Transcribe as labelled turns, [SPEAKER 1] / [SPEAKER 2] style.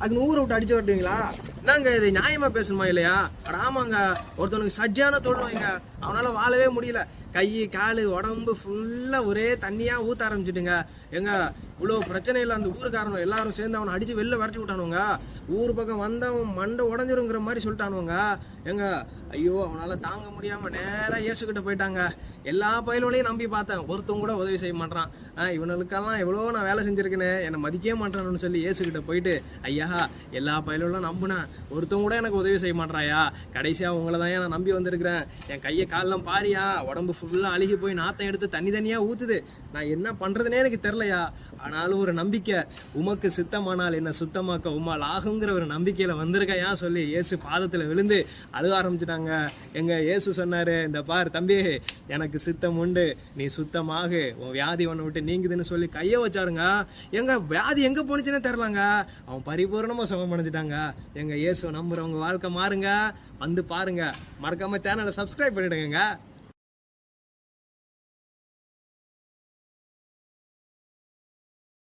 [SPEAKER 1] அதுக்கு ஊரை விட்டு அடிச்சு வரட்டுவீங்களா? என்னங்க இது நியாயமா பேசணுமா இல்லையா? ஆமாங்க, ஒருத்தவனுக்கு சஜ்ஜான தொழுவைங்க, அவனால வாழவே முடியல. கை காலு உடம்பு ஃபுல்லா ஒரே தண்ணியா ஊத்த ஆரம்பிச்சுட்டுங்க. எங்க இவ்வளோ பிரச்சனையில் அந்த ஊருக்காரனும் எல்லாரும் சேர்ந்து அவனை அடிச்சு வெளில விரட்டி விட்டானுங்க. ஊர் பக்கம் வந்தவன் மண்டை உடஞ்சிருங்கிற மாதிரி சொல்லிட்டானுங்க. எங்க ஐயோ, அவனால தாங்க முடியாம நேராக இயேசுகிட்ட போயிட்டாங்க. எல்லா பயலோடையும் நம்பி பார்த்தேன், ஒருத்தவங்க கூட உதவி செய்ய மாட்டான். இவனுக்கெல்லாம் எவ்வளோ நான் வேலை செஞ்சிருக்கேன்னு, என்னை மதிக்கவே மாட்டானுன்னு சொல்லி இயேசுகிட்ட போயிட்டு, ஐயா எல்லா பயலோடும் நம்புனேன், ஒருத்தவங்க கூட எனக்கு உதவி செய்ய மாட்டாயா, கடைசியாக உங்களை தான் நான் நம்பி வந்திருக்கிறேன். என் கையை காலெல்லாம் பாரியா, உடம்பு ஃபுல்லாக அழுகி போய் நாத்தம் எடுத்து தண்ணி தனியாக ஊற்றுது. நான் என்ன பண்ணுறதுனே எனக்கு தெரிலையா. ஆனாலும் ஒரு நம்பிக்கை, உமக்கு சித்தமானால் என்ன சுத்தமாக்க உம்மால் ஆகுங்கிற ஒரு நம்பிக்கையில் வந்திருக்கையா சொல்லி இயேசு பாதத்தில் விழுந்து அழுக ஆரம்பிச்சிட்டாங்க. எங்க இயேசு சொன்னாரு, இந்த பார் தம்பி, எனக்கு சித்தம் உண்டு, நீ சுத்தமாக, உன் வியாதி ஒன்று விட்டு நீங்குதுன்னு சொல்லி கையை வச்சாருங்க. எங்க வியாதி எங்க போனுச்சுன்னே தெரிலங்க, அவன் பரிபூர்ணமா சுகம் அடைஞ்சிட்டாங்க. எங்க இயேசு நம்புறவங்க வாழ்க்கை மாறுங்க, வந்து பாருங்க. மறக்காம சேனலை சப்ஸ்கிரைப் பண்ணிடுங்க.